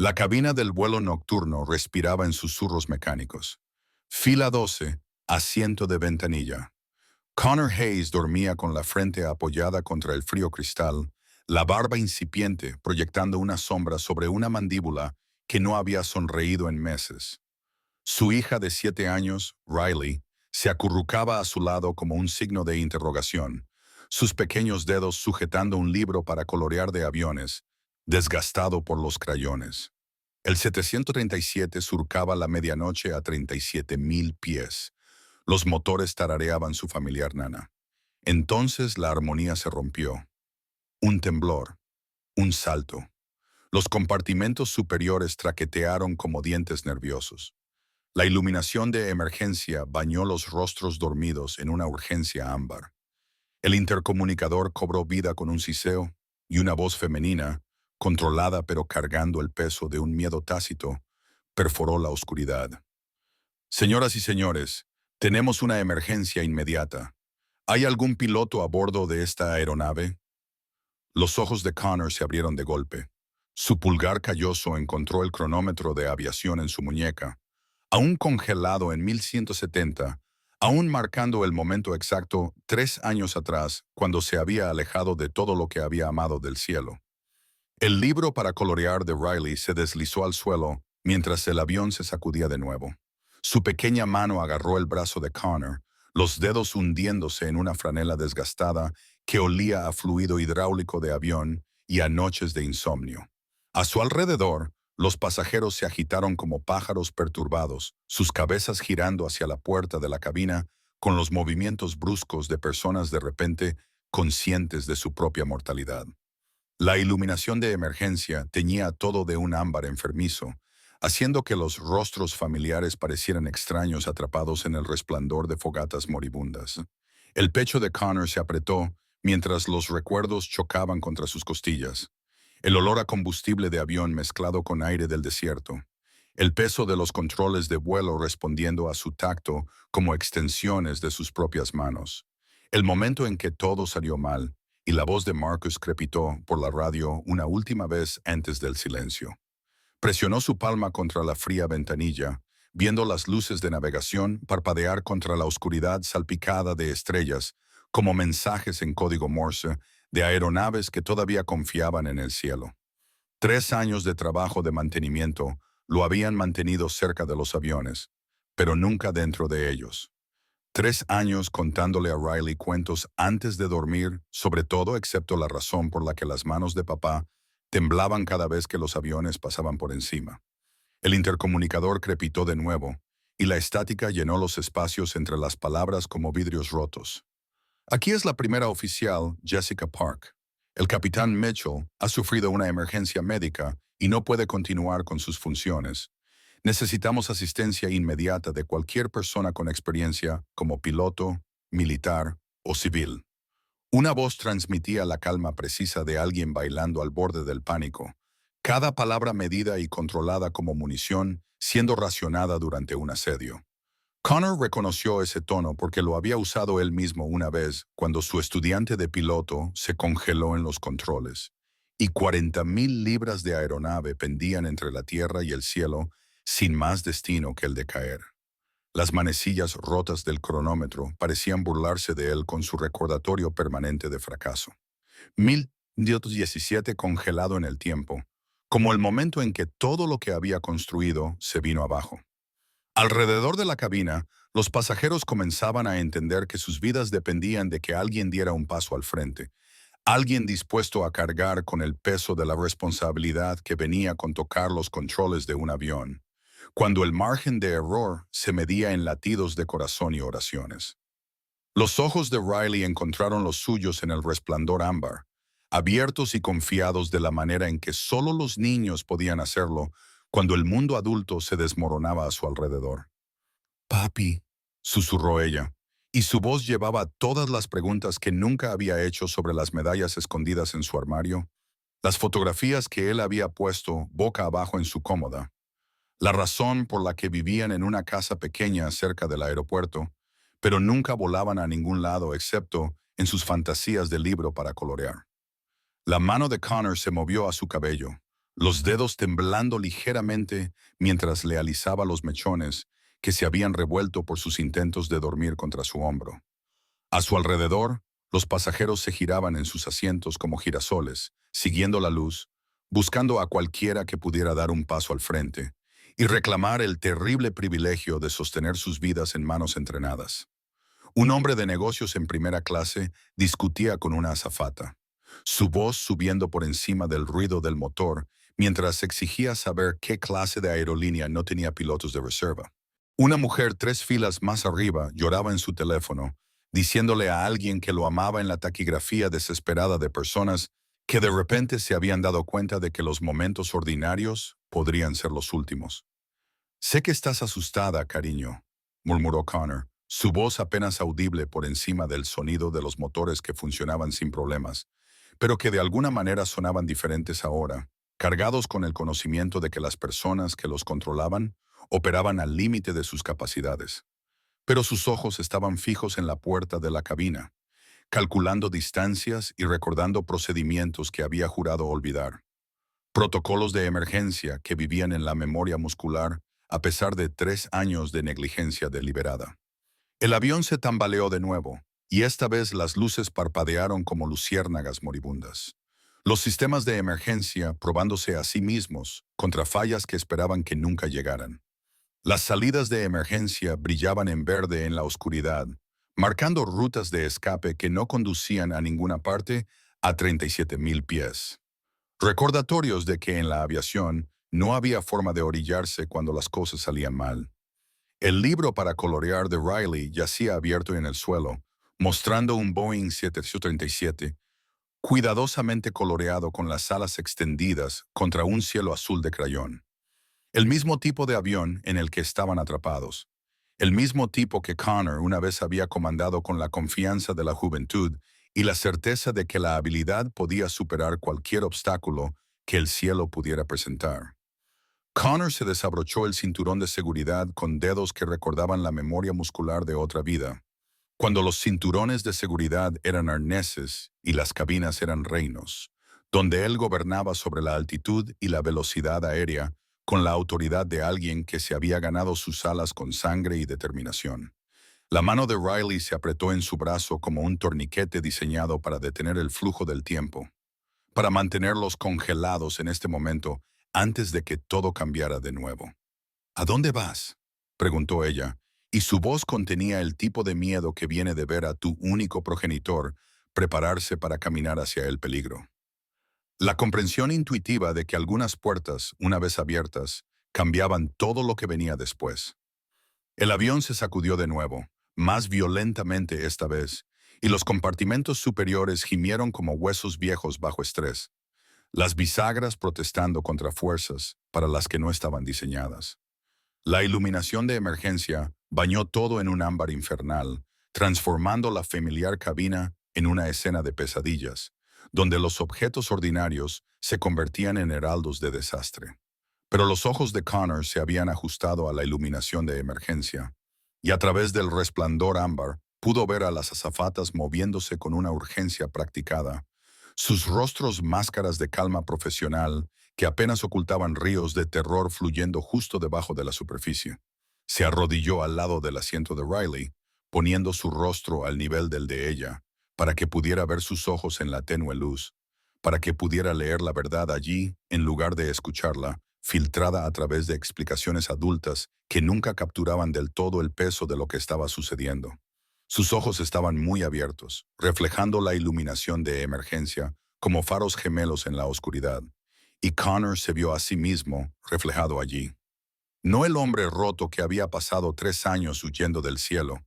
La cabina del vuelo nocturno respiraba en susurros mecánicos. Fila 12, asiento de ventanilla. Connor Hayes dormía con la frente apoyada contra el frío cristal, la barba incipiente proyectando una sombra sobre una mandíbula que no había sonreído en meses. Su hija de 7 años, Riley, se acurrucaba a su lado como un signo de interrogación, sus pequeños dedos sujetando un libro para colorear de aviones, desgastado por los crayones. El 737 surcaba la medianoche a 37,000 pies. Los motores tarareaban su familiar nana. Entonces la armonía se rompió. Un temblor, un salto. Los compartimentos superiores traquetearon como dientes nerviosos. La iluminación de emergencia bañó los rostros dormidos en una urgencia ámbar. El intercomunicador cobró vida con un siseo y una voz femenina, controlada pero cargando el peso de un miedo tácito, perforó la oscuridad. Señoras y señores, tenemos una emergencia inmediata. ¿Hay algún piloto a bordo de esta aeronave? Los ojos de Connor se abrieron de golpe. Su pulgar calloso encontró el cronómetro de aviación en su muñeca, aún congelado en 1170, aún marcando el momento exacto 3 años atrás, cuando se había alejado de todo lo que había amado del cielo. El libro para colorear de Riley se deslizó al suelo mientras el avión se sacudía de nuevo. Su pequeña mano agarró el brazo de Connor, los dedos hundiéndose en una franela desgastada que olía a fluido hidráulico de avión y a noches de insomnio. A su alrededor, los pasajeros se agitaron como pájaros perturbados, sus cabezas girando hacia la puerta de la cabina con los movimientos bruscos de personas de repente conscientes de su propia mortalidad. La iluminación de emergencia teñía todo de un ámbar enfermizo, haciendo que los rostros familiares parecieran extraños atrapados en el resplandor de fogatas moribundas. El pecho de Connor se apretó mientras los recuerdos chocaban contra sus costillas. El olor a combustible de avión mezclado con aire del desierto. El peso de los controles de vuelo respondiendo a su tacto como extensiones de sus propias manos. El momento en que todo salió mal, y la voz de Marcus crepitó por la radio una última vez antes del silencio. Presionó su palma contra la fría ventanilla, viendo las luces de navegación parpadear contra la oscuridad salpicada de estrellas, como mensajes en código Morse de aeronaves que todavía confiaban en el cielo. 3 años de trabajo de mantenimiento lo habían mantenido cerca de los aviones, pero nunca dentro de ellos. 3 años contándole a Riley cuentos antes de dormir, sobre todo excepto la razón por la que las manos de papá temblaban cada vez que los aviones pasaban por encima. El intercomunicador crepitó de nuevo, y la estática llenó los espacios entre las palabras como vidrios rotos. Aquí es la primera oficial, Jessica Park. El capitán Mitchell ha sufrido una emergencia médica y no puede continuar con sus funciones. Necesitamos asistencia inmediata de cualquier persona con experiencia como piloto, militar o civil. Una voz transmitía la calma precisa de alguien bailando al borde del pánico, cada palabra medida y controlada como munición, siendo racionada durante un asedio. Connor reconoció ese tono porque lo había usado él mismo una vez cuando su estudiante de piloto se congeló en los controles, y 40,000 libras de aeronave pendían entre la tierra y el cielo sin más destino que el de caer. Las manecillas rotas del cronómetro parecían burlarse de él con su recordatorio permanente de fracaso. 1917 congelado en el tiempo, como el momento en que todo lo que había construido se vino abajo. Alrededor de la cabina, los pasajeros comenzaban a entender que sus vidas dependían de que alguien diera un paso al frente, alguien dispuesto a cargar con el peso de la responsabilidad que venía con tocar los controles de un avión, cuando el margen de error se medía en latidos de corazón y oraciones. Los ojos de Riley encontraron los suyos en el resplandor ámbar, abiertos y confiados de la manera en que solo los niños podían hacerlo cuando el mundo adulto se desmoronaba a su alrededor. «Papi», susurró ella, y su voz llevaba todas las preguntas que nunca había hecho sobre las medallas escondidas en su armario, las fotografías que él había puesto boca abajo en su cómoda, la razón por la que vivían en una casa pequeña cerca del aeropuerto, pero nunca volaban a ningún lado excepto en sus fantasías de libro para colorear. La mano de Connor se movió a su cabello, los dedos temblando ligeramente mientras le alisaba los mechones que se habían revuelto por sus intentos de dormir contra su hombro. A su alrededor, los pasajeros se giraban en sus asientos como girasoles, siguiendo la luz, buscando a cualquiera que pudiera dar un paso al frente y reclamar el terrible privilegio de sostener sus vidas en manos entrenadas. Un hombre de negocios en primera clase discutía con una azafata, su voz subiendo por encima del ruido del motor mientras exigía saber qué clase de aerolínea no tenía pilotos de reserva. Una mujer 3 filas más arriba lloraba en su teléfono, diciéndole a alguien que lo amaba en la taquigrafía desesperada de personas que de repente se habían dado cuenta de que los momentos ordinarios podrían ser los últimos. Sé que estás asustada, cariño, murmuró Connor, su voz apenas audible por encima del sonido de los motores que funcionaban sin problemas, pero que de alguna manera sonaban diferentes ahora, cargados con el conocimiento de que las personas que los controlaban operaban al límite de sus capacidades. Pero sus ojos estaban fijos en la puerta de la cabina, calculando distancias y recordando procedimientos que había jurado olvidar. Protocolos de emergencia que vivían en la memoria muscular a pesar de 3 años de negligencia deliberada. El avión se tambaleó de nuevo, y esta vez las luces parpadearon como luciérnagas moribundas. Los sistemas de emergencia probándose a sí mismos contra fallas que esperaban que nunca llegaran. Las salidas de emergencia brillaban en verde en la oscuridad, marcando rutas de escape que no conducían a ninguna parte a 37.000 pies. Recordatorios de que en la aviación no había forma de orillarse cuando las cosas salían mal. El libro para colorear de Riley yacía abierto en el suelo, mostrando un Boeing 737, cuidadosamente coloreado con las alas extendidas contra un cielo azul de crayón. El mismo tipo de avión en el que estaban atrapados. El mismo tipo que Connor una vez había comandado con la confianza de la juventud y la certeza de que la habilidad podía superar cualquier obstáculo que el cielo pudiera presentar. Connor se desabrochó el cinturón de seguridad con dedos que recordaban la memoria muscular de otra vida, cuando los cinturones de seguridad eran arneses y las cabinas eran reinos, donde él gobernaba sobre la altitud y la velocidad aérea con la autoridad de alguien que se había ganado sus alas con sangre y determinación. La mano de Riley se apretó en su brazo como un torniquete diseñado para detener el flujo del tiempo, para mantenerlos congelados en este momento antes de que todo cambiara de nuevo. ¿A dónde vas?, preguntó ella, y su voz contenía el tipo de miedo que viene de ver a tu único progenitor prepararse para caminar hacia el peligro. La comprensión intuitiva de que algunas puertas, una vez abiertas, cambiaban todo lo que venía después. El avión se sacudió de nuevo, más violentamente esta vez, y los compartimentos superiores gimieron como huesos viejos bajo estrés, las bisagras protestando contra fuerzas para las que no estaban diseñadas. La iluminación de emergencia bañó todo en un ámbar infernal, transformando la familiar cabina en una escena de pesadillas, donde los objetos ordinarios se convertían en heraldos de desastre. Pero los ojos de Connor se habían ajustado a la iluminación de emergencia, y a través del resplandor ámbar pudo ver a las azafatas moviéndose con una urgencia practicada, sus rostros máscaras de calma profesional que apenas ocultaban ríos de terror fluyendo justo debajo de la superficie. Se arrodilló al lado del asiento de Riley, poniendo su rostro al nivel del de ella, para que pudiera ver sus ojos en la tenue luz, para que pudiera leer la verdad allí en lugar de escucharla, filtrada a través de explicaciones adultas que nunca capturaban del todo el peso de lo que estaba sucediendo. Sus ojos estaban muy abiertos, reflejando la iluminación de emergencia como faros gemelos en la oscuridad, y Connor se vio a sí mismo reflejado allí. No el hombre roto que había pasado 3 años huyendo del cielo,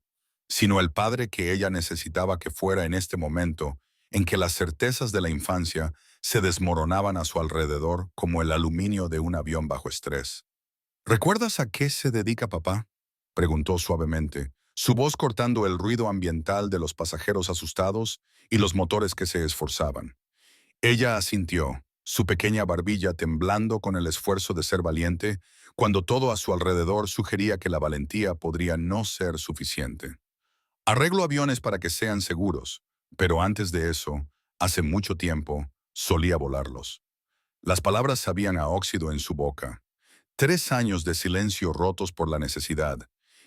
sino el padre que ella necesitaba que fuera en este momento en que las certezas de la infancia se desmoronaban a su alrededor como el aluminio de un avión bajo estrés. ¿Recuerdas a qué se dedica papá?, preguntó suavemente, su voz cortando el ruido ambiental de los pasajeros asustados y los motores que se esforzaban. Ella asintió, su pequeña barbilla temblando con el esfuerzo de ser valiente, cuando todo a su alrededor sugería que la valentía podría no ser suficiente. Arreglo aviones para que sean seguros, pero antes de eso, hace mucho tiempo, solía volarlos. Las palabras sabían a óxido en su boca. 3 años de silencio rotos por la necesidad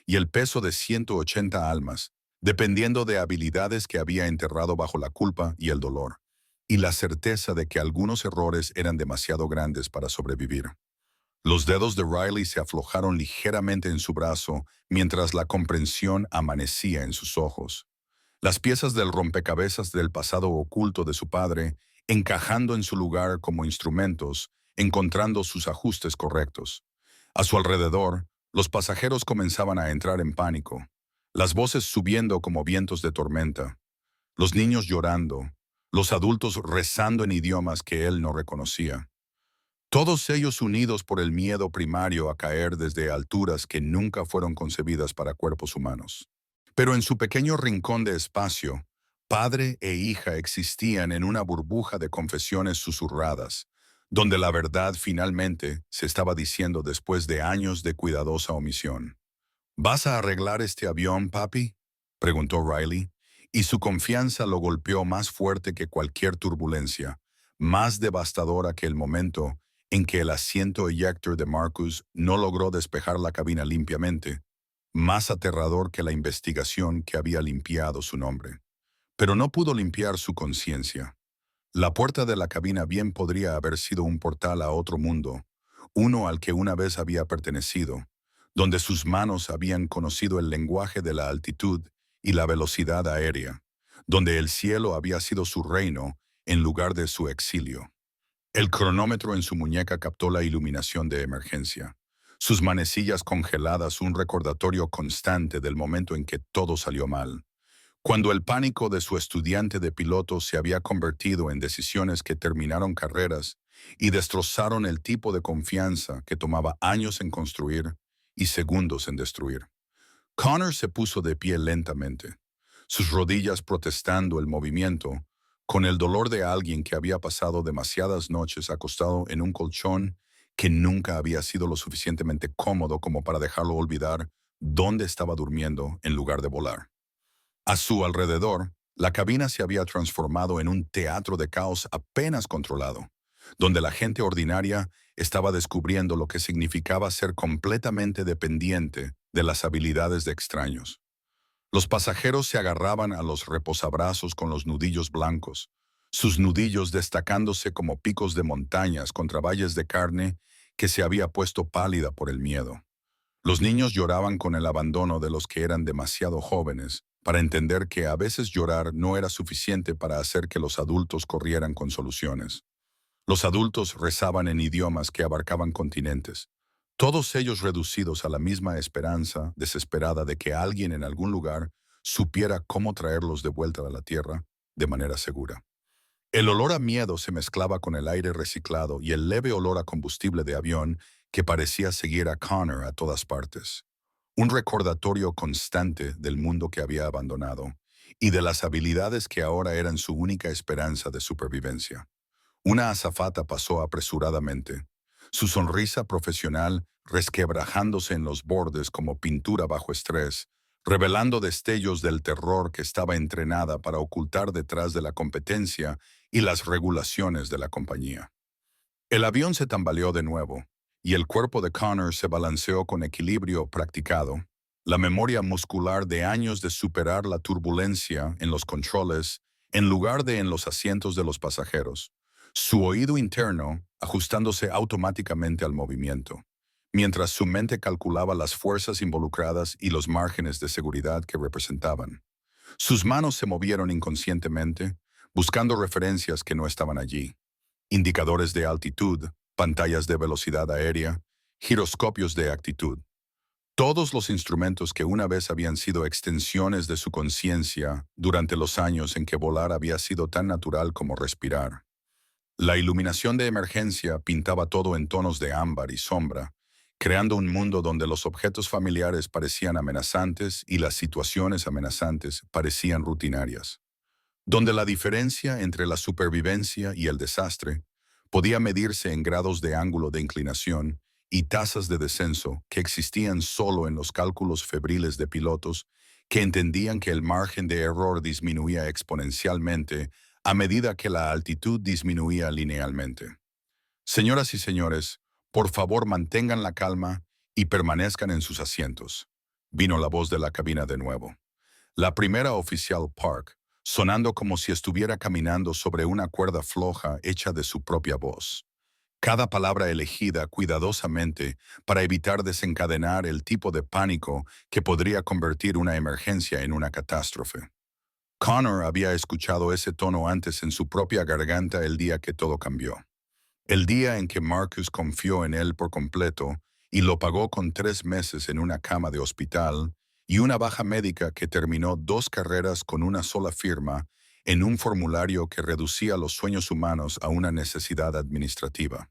y el peso de 180 almas, dependiendo de habilidades que había enterrado bajo la culpa y el dolor, y la certeza de que algunos errores eran demasiado grandes para sobrevivir. Los dedos de Riley se aflojaron ligeramente en su brazo mientras la comprensión amanecía en sus ojos. Las piezas del rompecabezas del pasado oculto de su padre, encajando en su lugar como instrumentos, encontrando sus ajustes correctos. A su alrededor, los pasajeros comenzaban a entrar en pánico, las voces subiendo como vientos de tormenta, los niños llorando, los adultos rezando en idiomas que él no reconocía. Todos ellos unidos por el miedo primario a caer desde alturas que nunca fueron concebidas para cuerpos humanos. Pero en su pequeño rincón de espacio, padre e hija existían en una burbuja de confesiones susurradas, donde la verdad finalmente se estaba diciendo después de años de cuidadosa omisión. ¿Vas a arreglar este avión, papi?, preguntó Riley, y su confianza lo golpeó más fuerte que cualquier turbulencia, más devastadora que el momento en que el asiento eyector de Marcus no logró despejar la cabina limpiamente, más aterrador que la investigación que había limpiado su nombre. Pero no pudo limpiar su conciencia. La puerta de la cabina bien podría haber sido un portal a otro mundo, uno al que una vez había pertenecido, donde sus manos habían conocido el lenguaje de la altitud y la velocidad aérea, donde el cielo había sido su reino en lugar de su exilio. El cronómetro en su muñeca captó la iluminación de emergencia. Sus manecillas congeladas un recordatorio constante del momento en que todo salió mal. Cuando el pánico de su estudiante de piloto se había convertido en decisiones que terminaron carreras y destrozaron el tipo de confianza que tomaba años en construir y segundos en destruir. Connor se puso de pie lentamente, sus rodillas protestando el movimiento, con el dolor de alguien que había pasado demasiadas noches acostado en un colchón que nunca había sido lo suficientemente cómodo como para dejarlo olvidar dónde estaba durmiendo en lugar de volar. A su alrededor, la cabina se había transformado en un teatro de caos apenas controlado, donde la gente ordinaria estaba descubriendo lo que significaba ser completamente dependiente de las habilidades de extraños. Los pasajeros se agarraban a los reposabrazos con los nudillos blancos, sus nudillos destacándose como picos de montañas contra valles de carne que se había puesto pálida por el miedo. Los niños lloraban con el abandono de los que eran demasiado jóvenes para entender que a veces llorar no era suficiente para hacer que los adultos corrieran con soluciones. Los adultos rezaban en idiomas que abarcaban continentes, todos ellos reducidos a la misma esperanza desesperada de que alguien en algún lugar supiera cómo traerlos de vuelta a la tierra de manera segura. El olor a miedo se mezclaba con el aire reciclado y el leve olor a combustible de avión que parecía seguir a Connor a todas partes. Un recordatorio constante del mundo que había abandonado y de las habilidades que ahora eran su única esperanza de supervivencia. Una azafata pasó apresuradamente, su sonrisa profesional resquebrajándose en los bordes como pintura bajo estrés, revelando destellos del terror que estaba entrenada para ocultar detrás de la competencia y las regulaciones de la compañía. El avión se tambaleó de nuevo, y el cuerpo de Connor se balanceó con equilibrio practicado, la memoria muscular de años de superar la turbulencia en los controles en lugar de en los asientos de los pasajeros, su oído interno ajustándose automáticamente al movimiento, mientras su mente calculaba las fuerzas involucradas y los márgenes de seguridad que representaban. Sus manos se movieron inconscientemente, buscando referencias que no estaban allí. Indicadores de altitud, pantallas de velocidad aérea, giroscopios de actitud. Todos los instrumentos que una vez habían sido extensiones de su conciencia durante los años en que volar había sido tan natural como respirar. La iluminación de emergencia pintaba todo en tonos de ámbar y sombra, creando un mundo donde los objetos familiares parecían amenazantes y las situaciones amenazantes parecían rutinarias, donde la diferencia entre la supervivencia y el desastre podía medirse en grados de ángulo de inclinación y tasas de descenso que existían solo en los cálculos febriles de pilotos que entendían que el margen de error disminuía exponencialmente a medida que la altitud disminuía linealmente. Señoras y señores, por favor mantengan la calma y permanezcan en sus asientos. Vino la voz de la cabina de nuevo. La primera oficial Park, sonando como si estuviera caminando sobre una cuerda floja hecha de su propia voz. Cada palabra elegida cuidadosamente para evitar desencadenar el tipo de pánico que podría convertir una emergencia en una catástrofe. Connor había escuchado ese tono antes en su propia garganta el día que todo cambió. El día en que Marcus confió en él por completo y lo pagó con 3 meses en una cama de hospital y una baja médica que terminó 2 carreras con una sola firma en un formulario que reducía los sueños humanos a una necesidad administrativa.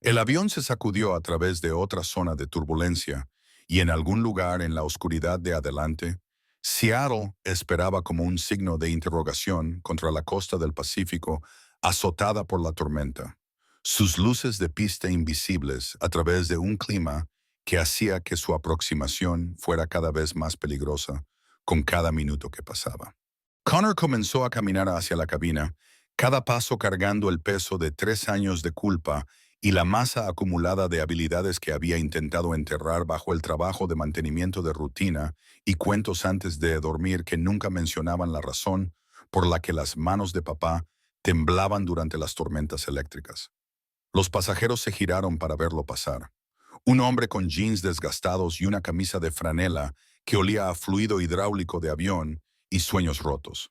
El avión se sacudió a través de otra zona de turbulencia y en algún lugar en la oscuridad de adelante, Seattle esperaba como un signo de interrogación contra la costa del Pacífico azotada por la tormenta. Sus luces de pista invisibles a través de un clima que hacía que su aproximación fuera cada vez más peligrosa con cada minuto que pasaba. Connor comenzó a caminar hacia la cabina, cada paso cargando el peso de 3 años de culpa y la masa acumulada de habilidades que había intentado enterrar bajo el trabajo de mantenimiento de rutina y cuentos antes de dormir que nunca mencionaban la razón por la que las manos de papá temblaban durante las tormentas eléctricas. Los pasajeros se giraron para verlo pasar. Un hombre con jeans desgastados y una camisa de franela que olía a fluido hidráulico de avión y sueños rotos.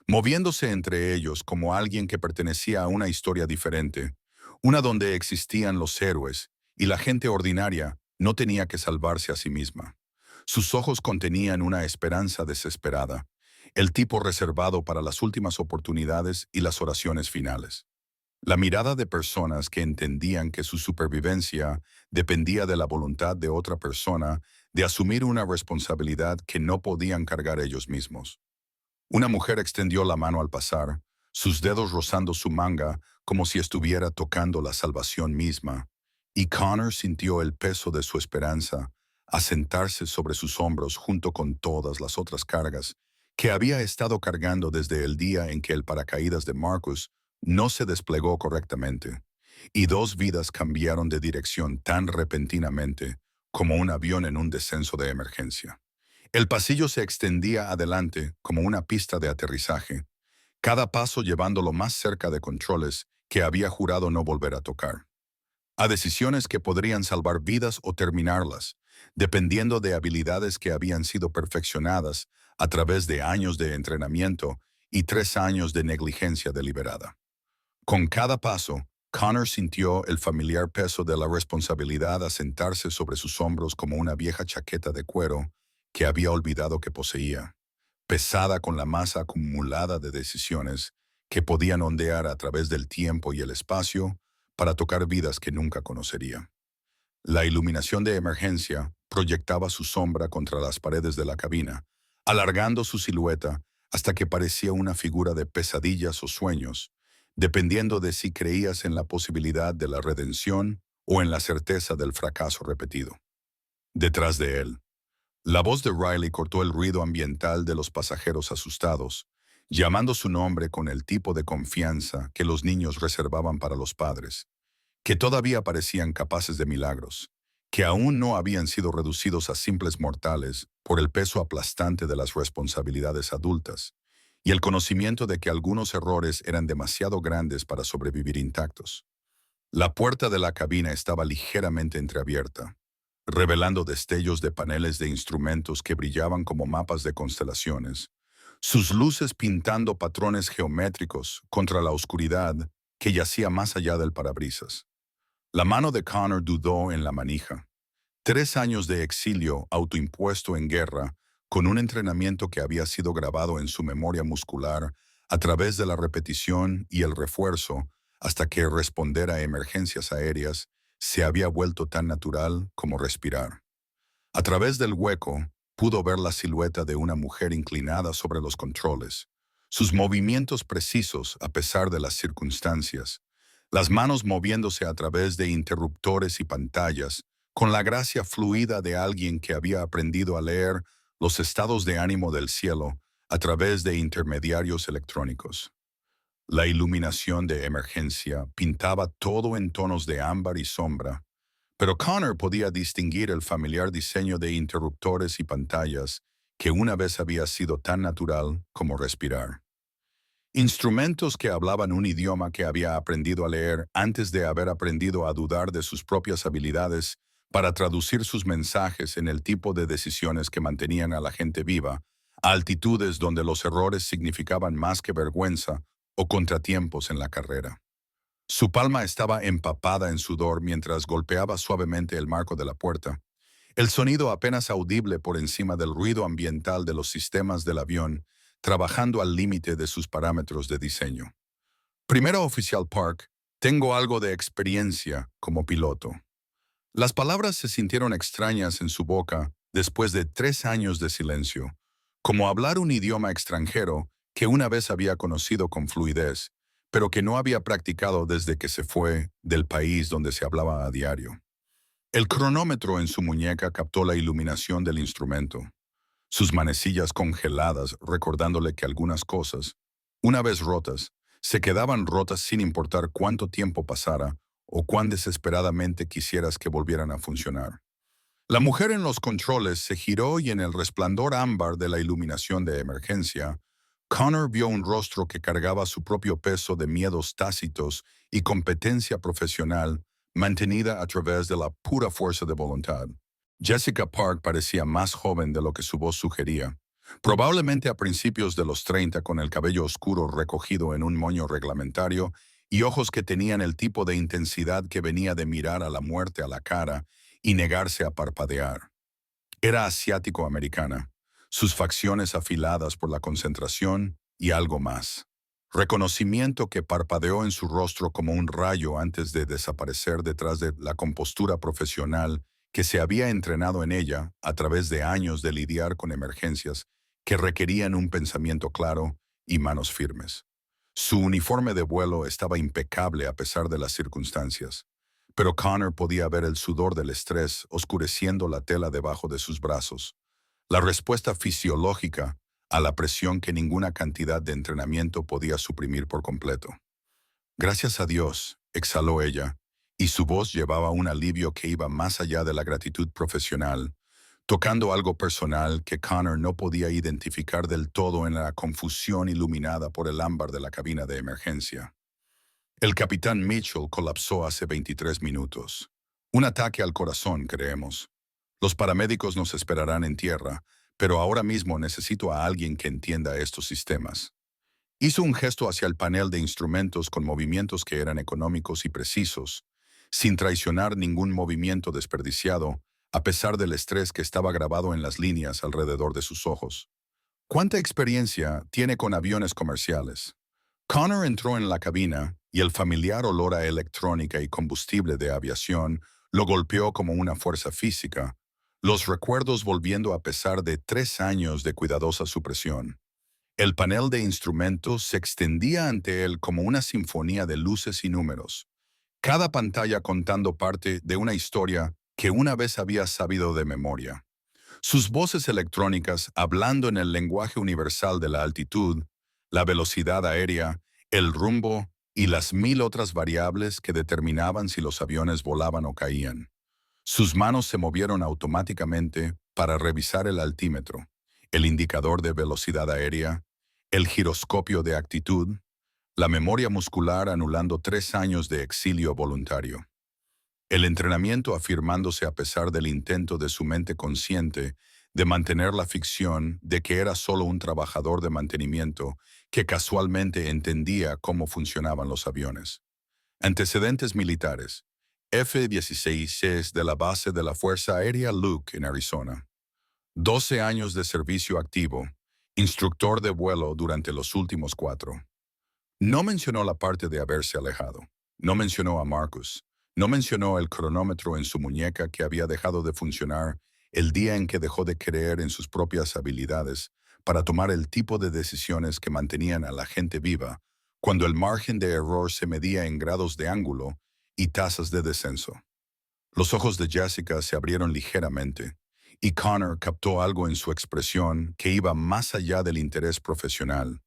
Moviéndose entre ellos como alguien que pertenecía a una historia diferente, una donde existían los héroes y la gente ordinaria no tenía que salvarse a sí misma. Sus ojos contenían una esperanza desesperada, el tipo reservado para las últimas oportunidades y las oraciones finales. La mirada de personas que entendían que su supervivencia dependía de la voluntad de otra persona de asumir una responsabilidad que no podían cargar ellos mismos. Una mujer extendió la mano al pasar, sus dedos rozando su manga como si estuviera tocando la salvación misma, y Connor sintió el peso de su esperanza asentarse sobre sus hombros junto con todas las otras cargas que había estado cargando desde el día en que el paracaídas de Marcus no se desplegó correctamente, y 2 vidas cambiaron de dirección tan repentinamente como un avión en un descenso de emergencia. El pasillo se extendía adelante como una pista de aterrizaje, cada paso llevándolo más cerca de controles que había jurado no volver a tocar. A decisiones que podrían salvar vidas o terminarlas, dependiendo de habilidades que habían sido perfeccionadas a través de años de entrenamiento y 3 años de negligencia deliberada. Con cada paso, Connor sintió el familiar peso de la responsabilidad asentarse sobre sus hombros como una vieja chaqueta de cuero que había olvidado que poseía, pesada con la masa acumulada de decisiones que podían ondear a través del tiempo y el espacio para tocar vidas que nunca conocería. La iluminación de emergencia proyectaba su sombra contra las paredes de la cabina, alargando su silueta hasta que parecía una figura de pesadillas o sueños, dependiendo de si creías en la posibilidad de la redención o en la certeza del fracaso repetido. Detrás de él, la voz de Riley cortó el ruido ambiental de los pasajeros asustados, llamando su nombre con el tipo de confianza que los niños reservaban para los padres, que todavía parecían capaces de milagros, que aún no habían sido reducidos a simples mortales por el peso aplastante de las responsabilidades adultas, y el conocimiento de que algunos errores eran demasiado grandes para sobrevivir intactos. La puerta de la cabina estaba ligeramente entreabierta, revelando destellos de paneles de instrumentos que brillaban como mapas de constelaciones, sus luces pintando patrones geométricos contra la oscuridad que yacía más allá del parabrisas. La mano de Connor dudó en la manija. 3 años de exilio autoimpuesto en guerra, con un entrenamiento que había sido grabado en su memoria muscular a través de la repetición y el refuerzo, hasta que responder a emergencias aéreas se había vuelto tan natural como respirar. A través del hueco, pudo ver la silueta de una mujer inclinada sobre los controles, sus movimientos precisos a pesar de las circunstancias, las manos moviéndose a través de interruptores y pantallas, con la gracia fluida de alguien que había aprendido a leer los estados de ánimo del cielo a través de intermediarios electrónicos. La iluminación de emergencia pintaba todo en tonos de ámbar y sombra, pero Connor podía distinguir el familiar diseño de interruptores y pantallas que una vez había sido tan natural como respirar. Instrumentos que hablaban un idioma que había aprendido a leer antes de haber aprendido a dudar de sus propias habilidades para traducir sus mensajes en el tipo de decisiones que mantenían a la gente viva, a altitudes donde los errores significaban más que vergüenza o contratiempos en la carrera. Su palma estaba empapada en sudor mientras golpeaba suavemente el marco de la puerta, el sonido apenas audible por encima del ruido ambiental de los sistemas del avión, trabajando al límite de sus parámetros de diseño. Primero, oficial Park, tengo algo de experiencia como piloto. Las palabras se sintieron extrañas en su boca después de 3 años de silencio, como hablar un idioma extranjero que una vez había conocido con fluidez, pero que no había practicado desde que se fue del país donde se hablaba a diario. El cronómetro en su muñeca captó la iluminación del instrumento, sus manecillas congeladas recordándole que algunas cosas, una vez rotas, se quedaban rotas sin importar cuánto tiempo pasara o cuán desesperadamente quisieras que volvieran a funcionar. La mujer en los controles se giró y en el resplandor ámbar de la iluminación de emergencia, Connor vio un rostro que cargaba su propio peso de miedos tácitos y competencia profesional mantenida a través de la pura fuerza de voluntad. Jessica Park parecía más joven de lo que su voz sugería, probablemente a principios de los 30 con el cabello oscuro recogido en un moño reglamentario y ojos que tenían el tipo de intensidad que venía de mirar a la muerte a la cara y negarse a parpadear. Era asiático-americana, sus facciones afiladas por la concentración y algo más. Reconocimiento que parpadeó en su rostro como un rayo antes de desaparecer detrás de la compostura profesional que se había entrenado en ella a través de años de lidiar con emergencias que requerían un pensamiento claro y manos firmes. Su uniforme de vuelo estaba impecable a pesar de las circunstancias, pero Connor podía ver el sudor del estrés oscureciendo la tela debajo de sus brazos, la respuesta fisiológica a la presión que ninguna cantidad de entrenamiento podía suprimir por completo. Gracias a Dios, exhaló ella, y su voz llevaba un alivio que iba más allá de la gratitud profesional, tocando algo personal que Connor no podía identificar del todo en la confusión iluminada por el ámbar de la cabina de emergencia. El capitán Mitchell colapsó hace 23 minutos. Un ataque al corazón, creemos. Los paramédicos nos esperarán en tierra, pero ahora mismo necesito a alguien que entienda estos sistemas. Hizo un gesto hacia el panel de instrumentos con movimientos que eran económicos y precisos, sin traicionar ningún movimiento desperdiciado, a pesar del estrés que estaba grabado en las líneas alrededor de sus ojos. ¿Cuánta experiencia tiene con aviones comerciales? Connor entró en la cabina y el familiar olor a electrónica y combustible de aviación lo golpeó como una fuerza física, los recuerdos volviendo a pesar de 3 años de cuidadosa supresión. El panel de instrumentos se extendía ante él como una sinfonía de luces y números, cada pantalla contando parte de una historia que una vez había sabido de memoria. Sus voces electrónicas hablando en el lenguaje universal de la altitud, la velocidad aérea, el rumbo y las 1000 otras variables que determinaban si los aviones volaban o caían. Sus manos se movieron automáticamente para revisar el altímetro, el indicador de velocidad aérea, el giroscopio de actitud, la memoria muscular anulando 3 años de exilio voluntario. El entrenamiento afirmándose a pesar del intento de su mente consciente de mantener la ficción de que era solo un trabajador de mantenimiento que casualmente entendía cómo funcionaban los aviones. Antecedentes militares. F-16 de la base de la Fuerza Aérea Luke en Arizona. 12 años de servicio activo. Instructor de vuelo durante los últimos 4. No mencionó la parte de haberse alejado. No mencionó a Marcus. No mencionó el cronómetro en su muñeca que había dejado de funcionar el día en que dejó de creer en sus propias habilidades para tomar el tipo de decisiones que mantenían a la gente viva, cuando el margen de error se medía en grados de ángulo y tasas de descenso. Los ojos de Jessica se abrieron ligeramente, y Connor captó algo en su expresión que iba más allá del interés profesional,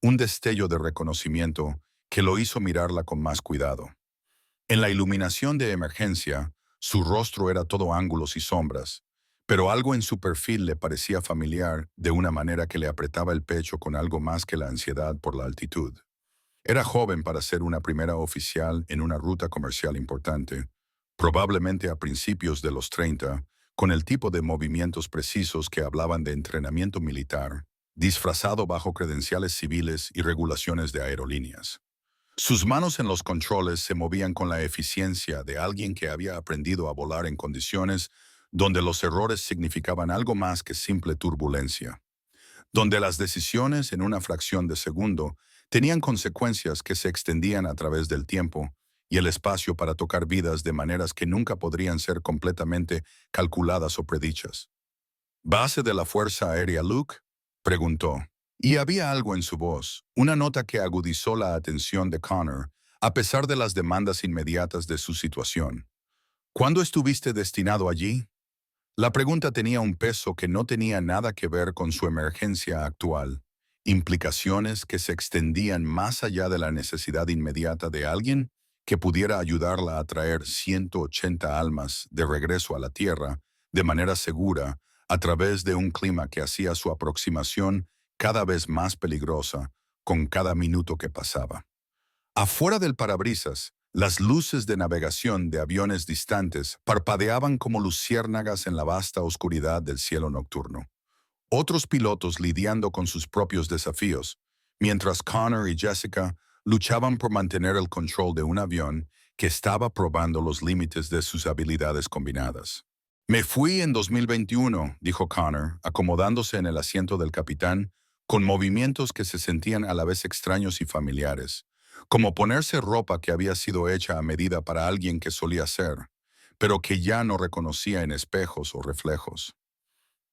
un destello de reconocimiento que lo hizo mirarla con más cuidado. En la iluminación de emergencia, su rostro era todo ángulos y sombras, pero algo en su perfil le parecía familiar de una manera que le apretaba el pecho con algo más que la ansiedad por la altitud. Era joven para ser una primera oficial en una ruta comercial importante, probablemente a principios de los 30, con el tipo de movimientos precisos que hablaban de entrenamiento militar, disfrazado bajo credenciales civiles y regulaciones de aerolíneas. Sus manos en los controles se movían con la eficiencia de alguien que había aprendido a volar en condiciones donde los errores significaban algo más que simple turbulencia, donde las decisiones en una fracción de segundo tenían consecuencias que se extendían a través del tiempo y el espacio para tocar vidas de maneras que nunca podrían ser completamente calculadas o predichas. ¿Base de la Fuerza Aérea, Luke?, preguntó. Y había algo en su voz, una nota que agudizó la atención de Connor, a pesar de las demandas inmediatas de su situación. ¿Cuándo estuviste destinado allí? La pregunta tenía un peso que no tenía nada que ver con su emergencia actual, implicaciones que se extendían más allá de la necesidad inmediata de alguien que pudiera ayudarla a traer 180 almas de regreso a la Tierra de manera segura a través de un clima que hacía su aproximación cada vez más peligrosa con cada minuto que pasaba. Afuera del parabrisas, las luces de navegación de aviones distantes parpadeaban como luciérnagas en la vasta oscuridad del cielo nocturno. Otros pilotos lidiando con sus propios desafíos, mientras Connor y Jessica luchaban por mantener el control de un avión que estaba probando los límites de sus habilidades combinadas. Me fui en 2021, dijo Connor, acomodándose en el asiento del capitán, con movimientos que se sentían a la vez extraños y familiares, como ponerse ropa que había sido hecha a medida para alguien que solía ser, pero que ya no reconocía en espejos o reflejos.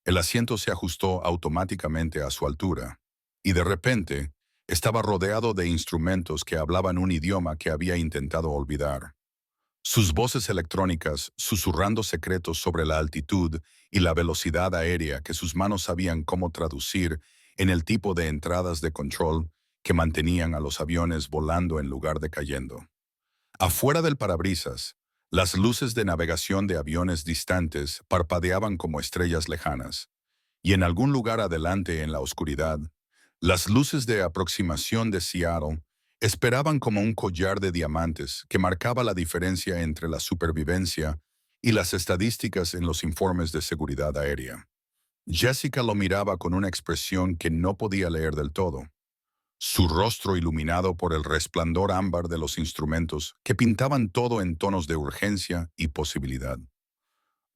El asiento se ajustó automáticamente a su altura, y de repente estaba rodeado de instrumentos que hablaban un idioma que había intentado olvidar. Sus voces electrónicas susurrando secretos sobre la altitud y la velocidad aérea que sus manos sabían cómo traducir en el tipo de entradas de control que mantenían a los aviones volando en lugar de cayendo. Afuera del parabrisas, las luces de navegación de aviones distantes parpadeaban como estrellas lejanas, y en algún lugar adelante en la oscuridad, las luces de aproximación de Seattle esperaban como un collar de diamantes que marcaba la diferencia entre la supervivencia y las estadísticas en los informes de seguridad aérea. Jessica lo miraba con una expresión que no podía leer del todo, su rostro iluminado por el resplandor ámbar de los instrumentos que pintaban todo en tonos de urgencia y posibilidad.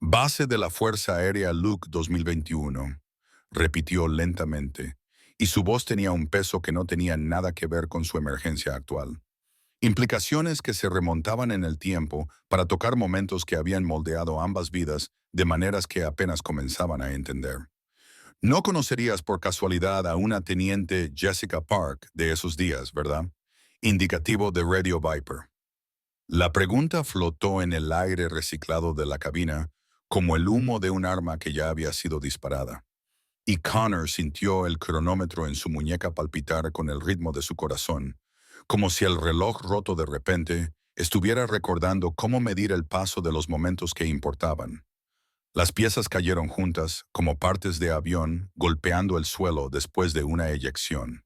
Base de la Fuerza Aérea Luke 2021, repitió lentamente, y su voz tenía un peso que no tenía nada que ver con su emergencia actual. Implicaciones que se remontaban en el tiempo para tocar momentos que habían moldeado ambas vidas de maneras que apenas comenzaban a entender. No conocerías por casualidad a una teniente Jessica Park de esos días, ¿verdad? Indicativo de Radio Viper. La pregunta flotó en el aire reciclado de la cabina como el humo de un arma que ya había sido disparada. Y Connor sintió el cronómetro en su muñeca palpitar con el ritmo de su corazón, como si el reloj roto de repente estuviera recordando cómo medir el paso de los momentos que importaban. Las piezas cayeron juntas, como partes de avión, golpeando el suelo después de una eyección.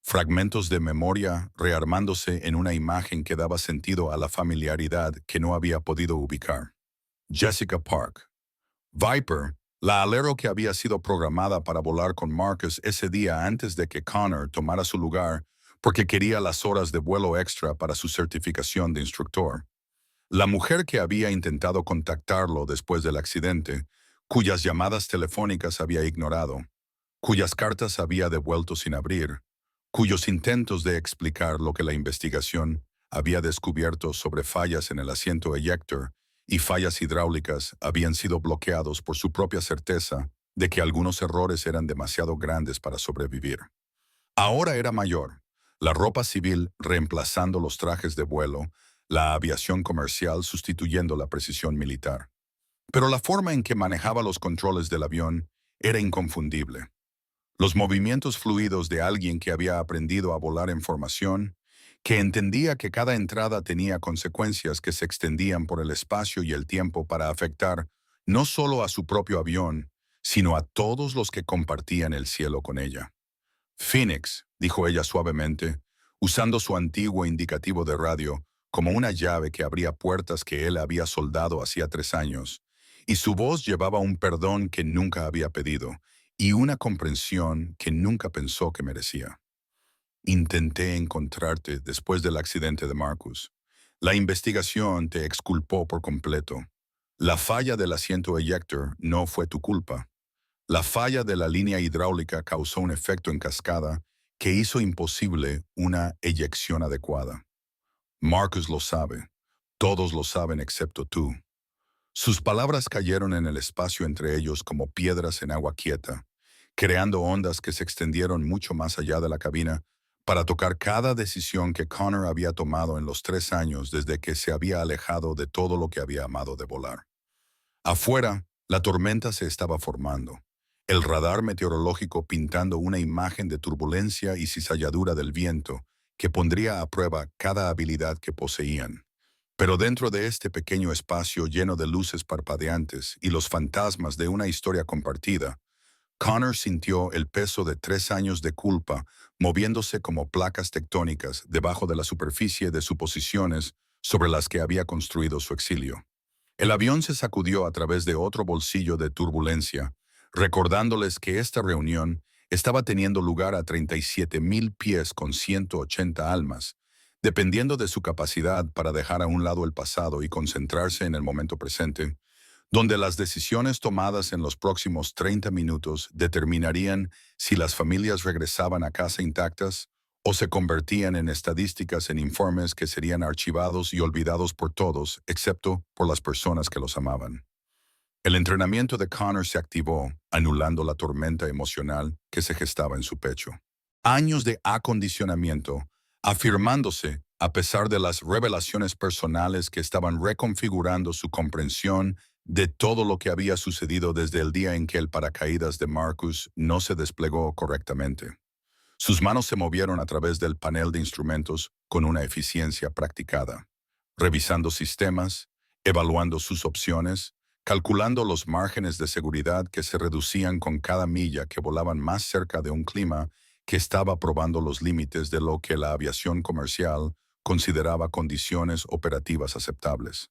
Fragmentos de memoria rearmándose en una imagen que daba sentido a la familiaridad que no había podido ubicar. Jessica Park. Viper, la alero que había sido programada para volar con Marcus ese día antes de que Connor tomara su lugar porque quería las horas de vuelo extra para su certificación de instructor. La mujer que había intentado contactarlo después del accidente, cuyas llamadas telefónicas había ignorado, cuyas cartas había devuelto sin abrir, cuyos intentos de explicar lo que la investigación había descubierto sobre fallas en el asiento eyector y fallas hidráulicas habían sido bloqueados por su propia certeza de que algunos errores eran demasiado grandes para sobrevivir. Ahora era mayor, la ropa civil reemplazando los trajes de vuelo, la aviación comercial sustituyendo la precisión militar. Pero la forma en que manejaba los controles del avión era inconfundible. Los movimientos fluidos de alguien que había aprendido a volar en formación, que entendía que cada entrada tenía consecuencias que se extendían por el espacio y el tiempo para afectar no solo a su propio avión, sino a todos los que compartían el cielo con ella. Phoenix, dijo ella suavemente, usando su antiguo indicativo de radio como una llave que abría puertas que él había soldado hacía 3 años, y su voz llevaba un perdón que nunca había pedido y una comprensión que nunca pensó que merecía. Intenté encontrarte después del accidente de Marcus. La investigación te exculpó por completo. La falla del asiento eyector no fue tu culpa. La falla de la línea hidráulica causó un efecto en cascada que hizo imposible una eyección adecuada. Marcus lo sabe. Todos lo saben excepto tú. Sus palabras cayeron en el espacio entre ellos como piedras en agua quieta, creando ondas que se extendieron mucho más allá de la cabina para tocar cada decisión que Connor había tomado en los 3 años desde que se había alejado de todo lo que había amado de volar. Afuera, la tormenta se estaba formando, el radar meteorológico pintando una imagen de turbulencia y cizalladura del viento que pondría a prueba cada habilidad que poseían. Pero dentro de este pequeño espacio lleno de luces parpadeantes y los fantasmas de una historia compartida, Connor sintió el peso de 3 años de culpa moviéndose como placas tectónicas debajo de la superficie de suposiciones sobre las que había construido su exilio. El avión se sacudió a través de otro bolsillo de turbulencia, recordándoles que esta reunión estaba teniendo lugar a 37,000 pies con 180 almas, dependiendo de su capacidad para dejar a un lado el pasado y concentrarse en el momento presente, donde las decisiones tomadas en los próximos 30 minutos determinarían si las familias regresaban a casa intactas o se convertían en estadísticas en informes que serían archivados y olvidados por todos, excepto por las personas que los amaban. El entrenamiento de Connor se activó, anulando la tormenta emocional que se gestaba en su pecho. Años de acondicionamiento, afirmándose a pesar de las revelaciones personales que estaban reconfigurando su comprensión de todo lo que había sucedido desde el día en que el paracaídas de Marcus no se desplegó correctamente. Sus manos se movieron a través del panel de instrumentos con una eficiencia practicada, revisando sistemas, evaluando sus opciones, calculando los márgenes de seguridad que se reducían con cada milla que volaban más cerca de un clima que estaba probando los límites de lo que la aviación comercial consideraba condiciones operativas aceptables.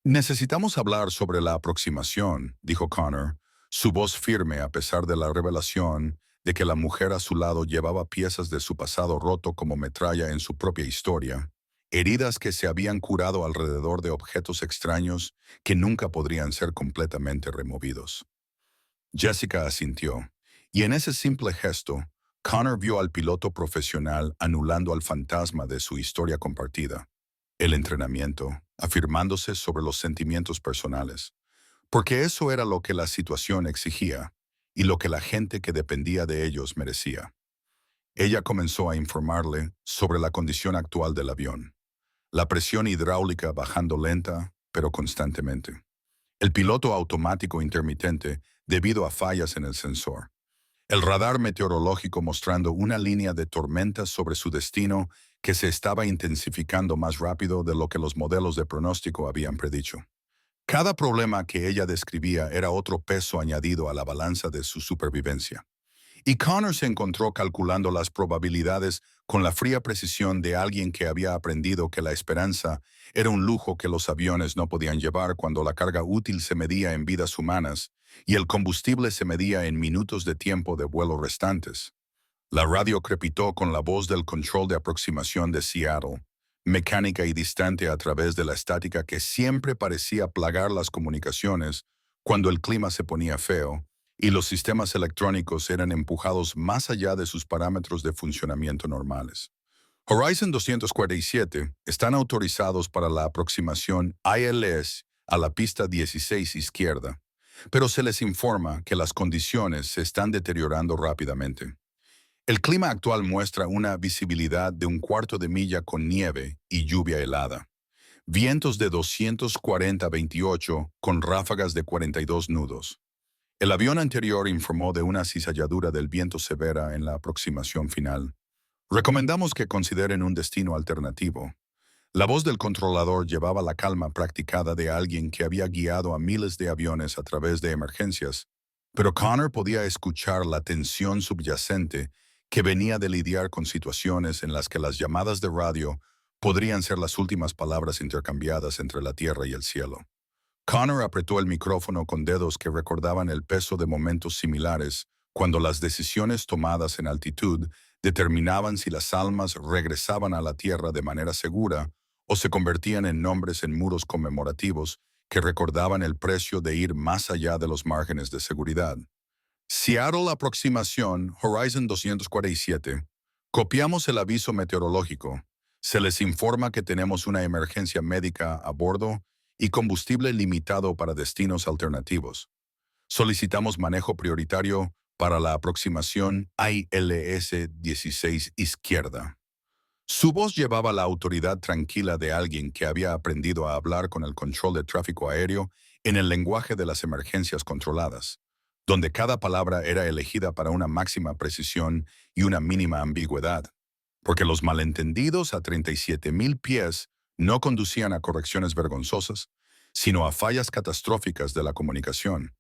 Necesitamos hablar sobre la aproximación, dijo Connor, su voz firme a pesar de la revelación de que la mujer a su lado llevaba piezas de su pasado roto como metralla en su propia historia, heridas que se habían curado alrededor de objetos extraños que nunca podrían ser completamente removidos. Jessica asintió, y en ese simple gesto, Connor vio al piloto profesional anulando al fantasma de su historia compartida, el entrenamiento, afirmándose sobre los sentimientos personales, porque eso era lo que la situación exigía y lo que la gente que dependía de ellos merecía. Ella comenzó a informarle sobre la condición actual del avión, la presión hidráulica bajando lenta, pero constantemente. El piloto automático intermitente debido a fallas en el sensor. El radar meteorológico mostrando una línea de tormentas sobre su destino que se estaba intensificando más rápido de lo que los modelos de pronóstico habían predicho. Cada problema que ella describía era otro peso añadido a la balanza de su supervivencia. Y Connor se encontró calculando las probabilidades con la fría precisión de alguien que había aprendido que la esperanza era un lujo que los aviones no podían llevar cuando la carga útil se medía en vidas humanas y el combustible se medía en minutos de tiempo de vuelo restantes. La radio crepitó con la voz del control de aproximación de Seattle, mecánica y distante a través de la estática que siempre parecía plagar las comunicaciones cuando el clima se ponía feo y los sistemas electrónicos eran empujados más allá de sus parámetros de funcionamiento normales. Horizon 247 están autorizados para la aproximación ILS a la pista 16 izquierda, pero se les informa que las condiciones se están deteriorando rápidamente. El clima actual muestra una visibilidad de 1/4 de milla con nieve y lluvia helada. Vientos de 240-28 con ráfagas de 42 nudos. El avión anterior informó de una cizalladura del viento severa en la aproximación final, Recomendamos que consideren un destino alternativo. La voz del controlador llevaba la calma practicada de alguien que había guiado a miles de aviones a través de emergencias, pero Connor podía escuchar la tensión subyacente que venía de lidiar con situaciones en las que las llamadas de radio podrían ser las últimas palabras intercambiadas entre la tierra y el cielo. Connor apretó el micrófono con dedos que recordaban el peso de momentos similares cuando las decisiones tomadas en altitud determinaban si las almas regresaban a la tierra de manera segura o se convertían en nombres en muros conmemorativos que recordaban el precio de ir más allá de los márgenes de seguridad. Seattle aproximación Horizon 247. Copiamos el aviso meteorológico. Se les informa que tenemos una emergencia médica a bordo y combustible limitado para destinos alternativos. Solicitamos manejo prioritario para la aproximación ILS-16 izquierda. Su voz llevaba la autoridad tranquila de alguien que había aprendido a hablar con el control de tráfico aéreo en el lenguaje de las emergencias controladas, donde cada palabra era elegida para una máxima precisión y una mínima ambigüedad, porque los malentendidos a 37,000 pies no conducían a correcciones vergonzosas, sino a fallas catastróficas de la comunicación.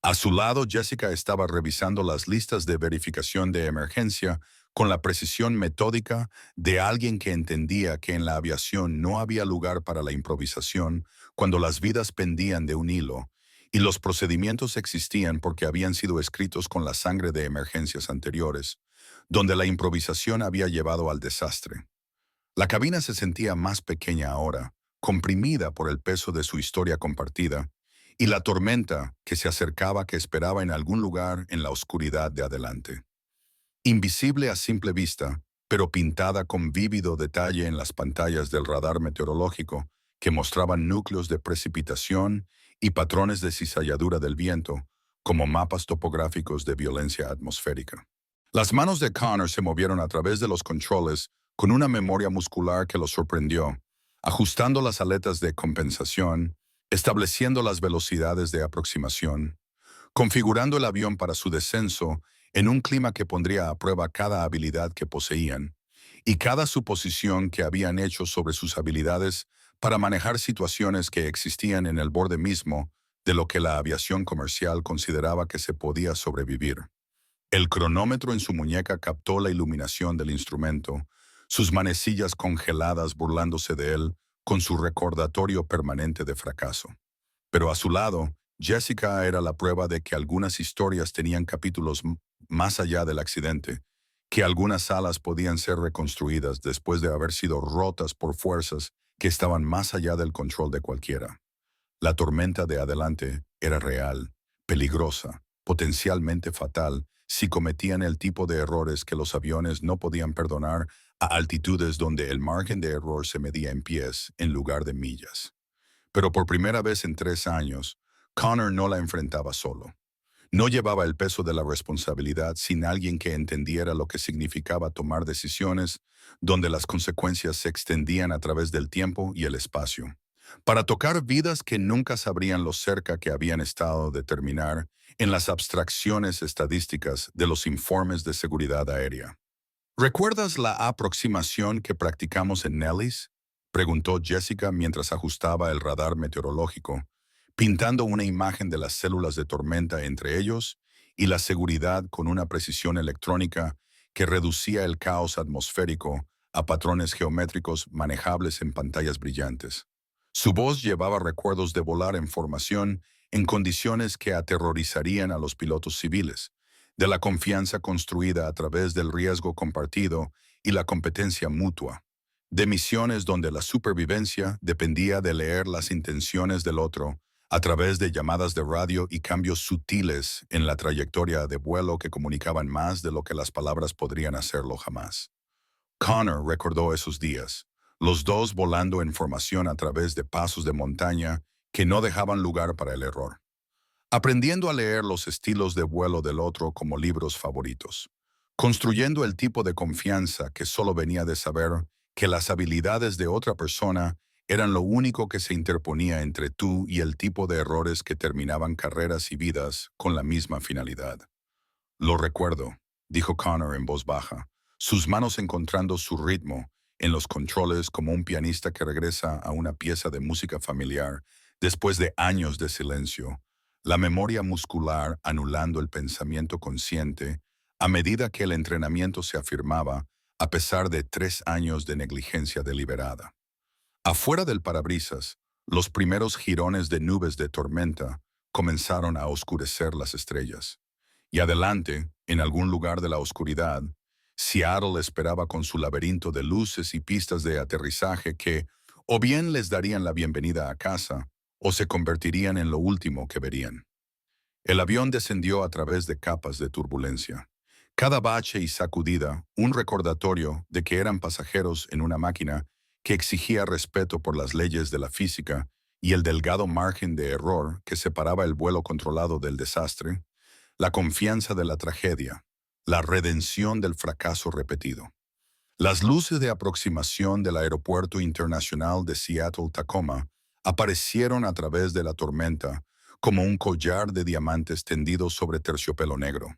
A su lado, Jessica estaba revisando las listas de verificación de emergencia con la precisión metódica de alguien que entendía que en la aviación no había lugar para la improvisación cuando las vidas pendían de un hilo, y los procedimientos existían porque habían sido escritos con la sangre de emergencias anteriores, donde la improvisación había llevado al desastre. La cabina se sentía más pequeña ahora, comprimida por el peso de su historia compartida, y la tormenta que se acercaba que esperaba en algún lugar en la oscuridad de adelante. Invisible a simple vista, pero pintada con vívido detalle en las pantallas del radar meteorológico que mostraban núcleos de precipitación y patrones de cizalladura del viento, como mapas topográficos de violencia atmosférica. Las manos de Connor se movieron a través de los controles con una memoria muscular que lo sorprendió, ajustando las aletas de compensación, estableciendo las velocidades de aproximación, configurando el avión para su descenso en un clima que pondría a prueba cada habilidad que poseían y cada suposición que habían hecho sobre sus habilidades para manejar situaciones que existían en el borde mismo de lo que la aviación comercial consideraba que se podía sobrevivir. El cronómetro en su muñeca captó la iluminación del instrumento, sus manecillas congeladas burlándose de él con su recordatorio permanente de fracaso. Pero a su lado, Jessica era la prueba de que algunas historias tenían capítulos más allá del accidente, que algunas alas podían ser reconstruidas después de haber sido rotas por fuerzas que estaban más allá del control de cualquiera. La tormenta de adelante era real, peligrosa, potencialmente fatal si cometían el tipo de errores que los aviones no podían perdonar a altitudes donde el margen de error se medía en pies en lugar de millas. Pero por primera vez en 3 años, Connor no la enfrentaba solo. No llevaba el peso de la responsabilidad sin alguien que entendiera lo que significaba tomar decisiones donde las consecuencias se extendían a través del tiempo y el espacio, para tocar vidas que nunca sabrían lo cerca que habían estado de terminar en las abstracciones estadísticas de los informes de seguridad aérea. ¿Recuerdas la aproximación que practicamos en Nellis?, preguntó Jessica mientras ajustaba el radar meteorológico, pintando una imagen de las células de tormenta entre ellos y la seguridad con una precisión electrónica que reducía el caos atmosférico a patrones geométricos manejables en pantallas brillantes. Su voz llevaba recuerdos de volar en formación en condiciones que aterrorizarían a los pilotos civiles, de la confianza construida a través del riesgo compartido y la competencia mutua, de misiones donde la supervivencia dependía de leer las intenciones del otro a través de llamadas de radio y cambios sutiles en la trayectoria de vuelo que comunicaban más de lo que las palabras podrían hacerlo jamás. Connor recordó esos días, los dos volando en formación a través de pasos de montaña que no dejaban lugar para el error, aprendiendo a leer los estilos de vuelo del otro como libros favoritos, construyendo el tipo de confianza que solo venía de saber que las habilidades de otra persona eran lo único que se interponía entre tú y el tipo de errores que terminaban carreras y vidas con la misma finalidad. Lo recuerdo, dijo Connor en voz baja, sus manos encontrando su ritmo en los controles como un pianista que regresa a una pieza de música familiar después de años de silencio, la memoria muscular anulando el pensamiento consciente a medida que el entrenamiento se afirmaba a pesar de 3 años de negligencia deliberada. Afuera del parabrisas, los primeros jirones de nubes de tormenta comenzaron a oscurecer las estrellas. Y adelante, en algún lugar de la oscuridad, Seattle esperaba con su laberinto de luces y pistas de aterrizaje que o bien les darían la bienvenida a casa o se convertirían en lo último que verían. El avión descendió a través de capas de turbulencia. Cada bache y sacudida, un recordatorio de que eran pasajeros en una máquina que exigía respeto por las leyes de la física y el delgado margen de error que separaba el vuelo controlado del desastre, la confianza de la tragedia, la redención del fracaso repetido. Las luces de aproximación del Aeropuerto Internacional de Seattle-Tacoma aparecieron a través de la tormenta como un collar de diamantes tendidos sobre terciopelo negro,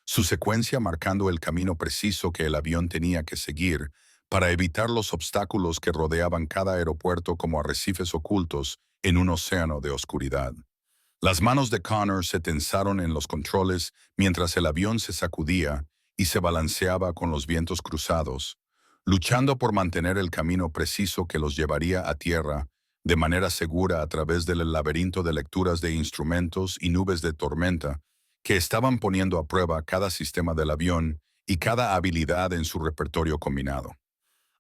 su secuencia marcando el camino preciso que el avión tenía que seguir para evitar los obstáculos que rodeaban cada aeropuerto como arrecifes ocultos en un océano de oscuridad. Las manos de Connor se tensaron en los controles mientras el avión se sacudía y se balanceaba con los vientos cruzados, luchando por mantener el camino preciso que los llevaría a tierra de manera segura a través del laberinto de lecturas de instrumentos y nubes de tormenta que estaban poniendo a prueba cada sistema del avión y cada habilidad en su repertorio combinado.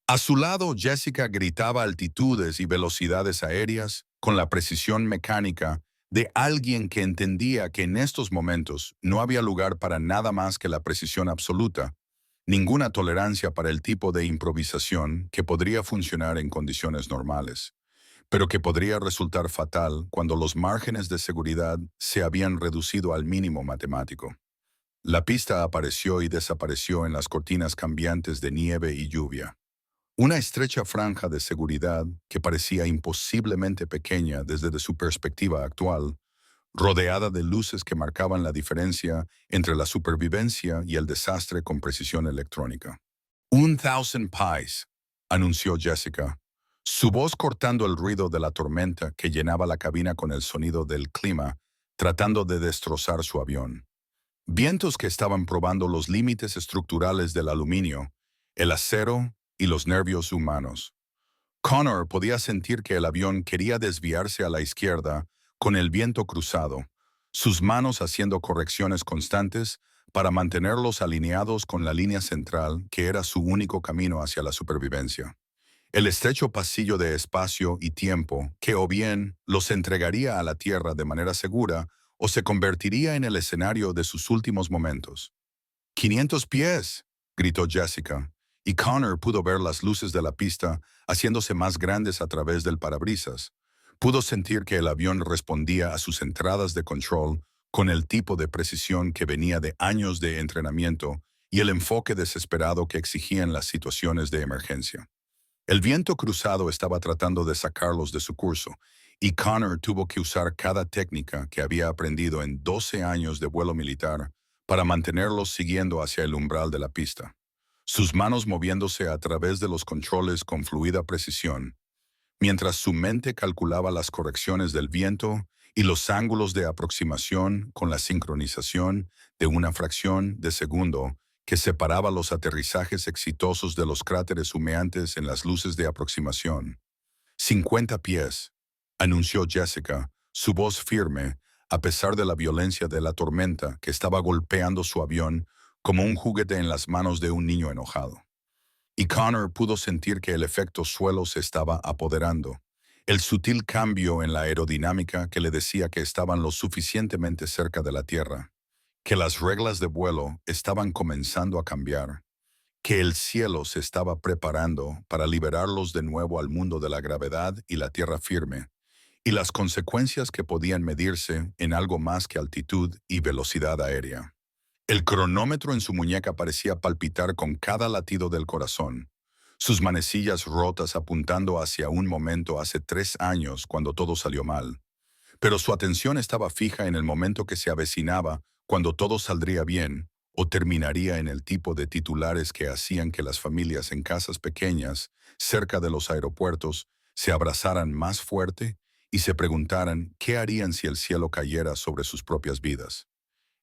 A su lado, Jessica gritaba altitudes y velocidades aéreas con la precisión mecánica de alguien que entendía que en estos momentos no había lugar para nada más que la precisión absoluta, ninguna tolerancia para el tipo de improvisación que podría funcionar en condiciones normales, pero que podría resultar fatal cuando los márgenes de seguridad se habían reducido al mínimo matemático. La pista apareció y desapareció en las cortinas cambiantes de nieve y lluvia. Una estrecha franja de seguridad que parecía imposiblemente pequeña desde su perspectiva actual, rodeada de luces que marcaban la diferencia entre la supervivencia y el desastre con precisión electrónica. 1000 pies, anunció Jessica, su voz cortando el ruido de la tormenta que llenaba la cabina con el sonido del clima, tratando de destrozar su avión. Vientos que estaban probando los límites estructurales del aluminio, el acero y los nervios humanos. Connor podía sentir que el avión quería desviarse a la izquierda con el viento cruzado, sus manos haciendo correcciones constantes para mantenerlos alineados con la línea central que era su único camino hacia la supervivencia. El estrecho pasillo de espacio y tiempo que o bien los entregaría a la Tierra de manera segura o se convertiría en el escenario de sus últimos momentos. ¡500 pies! Gritó Jessica, y Connor pudo ver las luces de la pista haciéndose más grandes a través del parabrisas. Pudo sentir que el avión respondía a sus entradas de control con el tipo de precisión que venía de años de entrenamiento y el enfoque desesperado que exigían las situaciones de emergencia. El viento cruzado estaba tratando de sacarlos de su curso, y Connor tuvo que usar cada técnica que había aprendido en 12 años de vuelo militar para mantenerlos siguiendo hacia el umbral de la pista, sus manos moviéndose a través de los controles con fluida precisión, mientras su mente calculaba las correcciones del viento y los ángulos de aproximación con la sincronización de una fracción de segundo que separaba los aterrizajes exitosos de los cráteres humeantes en las luces de aproximación. 50 pies, anunció Jessica, su voz firme, a pesar de la violencia de la tormenta que estaba golpeando su avión como un juguete en las manos de un niño enojado. Y Connor pudo sentir que el efecto suelo se estaba apoderando, el sutil cambio en la aerodinámica que le decía que estaban lo suficientemente cerca de la Tierra, que las reglas de vuelo estaban comenzando a cambiar, que el cielo se estaba preparando para liberarlos de nuevo al mundo de la gravedad y la tierra firme, y las consecuencias que podían medirse en algo más que altitud y velocidad aérea. El cronómetro en su muñeca parecía palpitar con cada latido del corazón, sus manecillas rotas apuntando hacia un momento hace 3 años cuando todo salió mal. Pero su atención estaba fija en el momento que se avecinaba cuando todo saldría bien, o terminaría en el tipo de titulares que hacían que las familias en casas pequeñas, cerca de los aeropuertos, se abrazaran más fuerte y se preguntaran qué harían si el cielo cayera sobre sus propias vidas.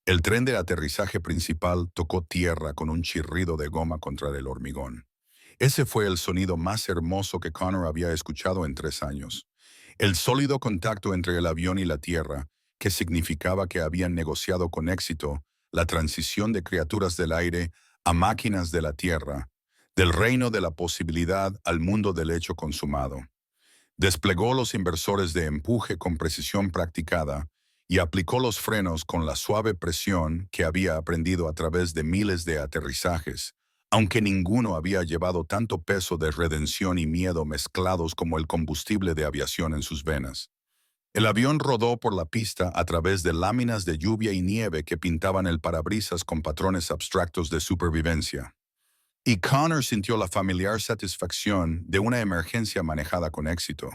El tren de aterrizaje principal tocó tierra con un chirrido de goma contra el hormigón. Ese fue el sonido más hermoso que Connor había escuchado en 3 años. El sólido contacto entre el avión y la tierra, que significaba que habían negociado con éxito la transición de criaturas del aire a máquinas de la tierra, del reino de la posibilidad al mundo del hecho consumado. Desplegó los inversores de empuje con precisión practicada y aplicó los frenos con la suave presión que había aprendido a través de miles de aterrizajes, aunque ninguno había llevado tanto peso de redención y miedo mezclados como el combustible de aviación en sus venas. El avión rodó por la pista a través de láminas de lluvia y nieve que pintaban el parabrisas con patrones abstractos de supervivencia. Y Connor sintió la familiar satisfacción de una emergencia manejada con éxito.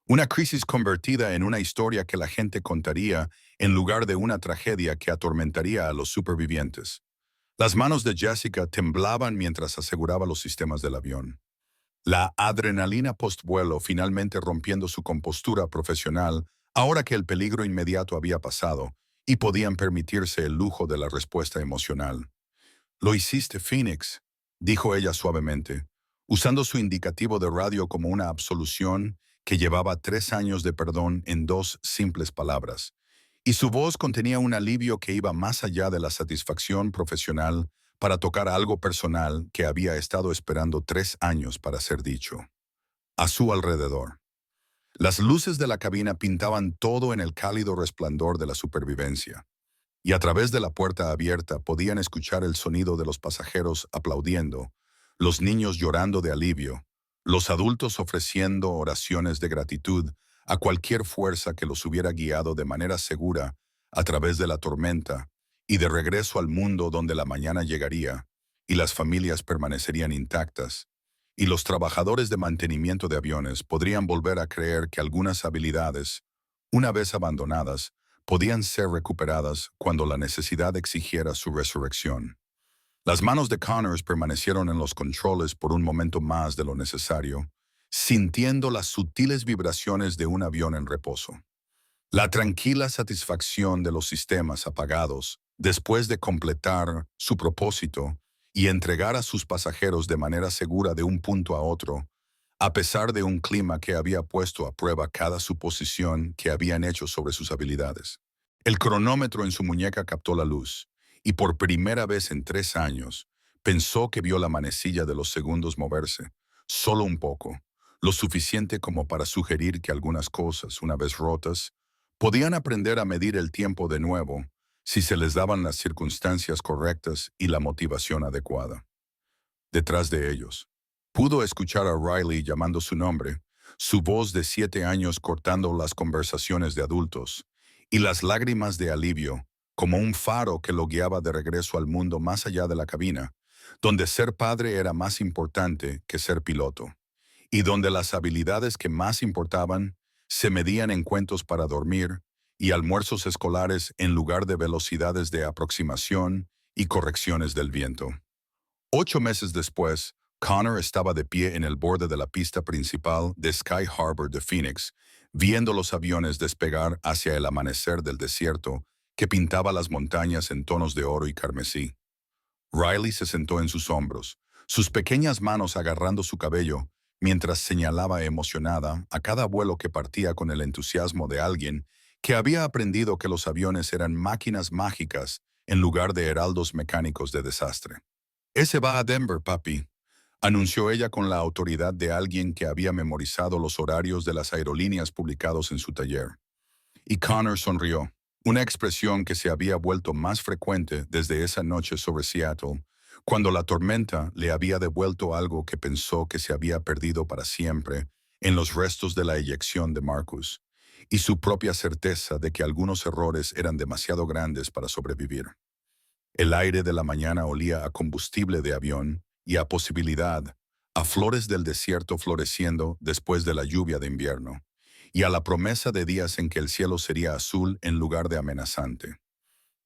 Una crisis convertida en una historia que la gente contaría en lugar de una tragedia que atormentaría a los supervivientes. Las manos de Jessica temblaban mientras aseguraba los sistemas del avión. La adrenalina postvuelo finalmente rompiendo su compostura profesional ahora que el peligro inmediato había pasado y podían permitirse el lujo de la respuesta emocional. «Lo hiciste, Phoenix», dijo ella suavemente, usando su indicativo de radio como una absolución que llevaba 3 años de perdón en 2 simples palabras. Y su voz contenía un alivio que iba más allá de la satisfacción profesional para tocar algo personal que había estado esperando 3 años para ser dicho. A su alrededor. Las luces de la cabina pintaban todo en el cálido resplandor de la supervivencia. Y a través de la puerta abierta podían escuchar el sonido de los pasajeros aplaudiendo, los niños llorando de alivio, los adultos ofreciendo oraciones de gratitud a cualquier fuerza que los hubiera guiado de manera segura a través de la tormenta y de regreso al mundo donde la mañana llegaría y las familias permanecerían intactas, y los trabajadores de mantenimiento de aviones podrían volver a creer que algunas habilidades, una vez abandonadas, podían ser recuperadas cuando la necesidad exigiera su resurrección. Las manos de Connors permanecieron en los controles por un momento más de lo necesario, sintiendo las sutiles vibraciones de un avión en reposo. La tranquila satisfacción de los sistemas apagados, después de completar su propósito y entregar a sus pasajeros de manera segura de un punto a otro, a pesar de un clima que había puesto a prueba cada suposición que habían hecho sobre sus habilidades. El cronómetro en su muñeca captó la luz, y por primera vez en 3 años, pensó que vio la manecilla de los segundos moverse, solo un poco, lo suficiente como para sugerir que algunas cosas, una vez rotas, podían aprender a medir el tiempo de nuevo si se les daban las circunstancias correctas y la motivación adecuada. Detrás de ellos, pudo escuchar a Riley llamando su nombre, su voz de 7 años cortando las conversaciones de adultos, y las lágrimas de alivio, como un faro que lo guiaba de regreso al mundo más allá de la cabina, donde ser padre era más importante que ser piloto, y donde las habilidades que más importaban se medían en cuentos para dormir y almuerzos escolares en lugar de velocidades de aproximación y correcciones del viento. 8 meses después, Connor estaba de pie en el borde de la pista principal de Sky Harbor de Phoenix, viendo los aviones despegar hacia el amanecer del desierto que pintaba las montañas en tonos de oro y carmesí. Riley se sentó en sus hombros, sus pequeñas manos agarrando su cabello, mientras señalaba emocionada a cada vuelo que partía con el entusiasmo de alguien que había aprendido que los aviones eran máquinas mágicas en lugar de heraldos mecánicos de desastre. «Ese va a Denver, papi», anunció ella con la autoridad de alguien que había memorizado los horarios de las aerolíneas publicados en su taller. Y Connor sonrió, una expresión que se había vuelto más frecuente desde esa noche sobre Seattle, cuando la tormenta le había devuelto algo que pensó que se había perdido para siempre en los restos de la eyección de Marcus, y su propia certeza de que algunos errores eran demasiado grandes para sobrevivir. El aire de la mañana olía a combustible de avión y a posibilidad, a flores del desierto floreciendo después de la lluvia de invierno, y a la promesa de días en que el cielo sería azul en lugar de amenazante.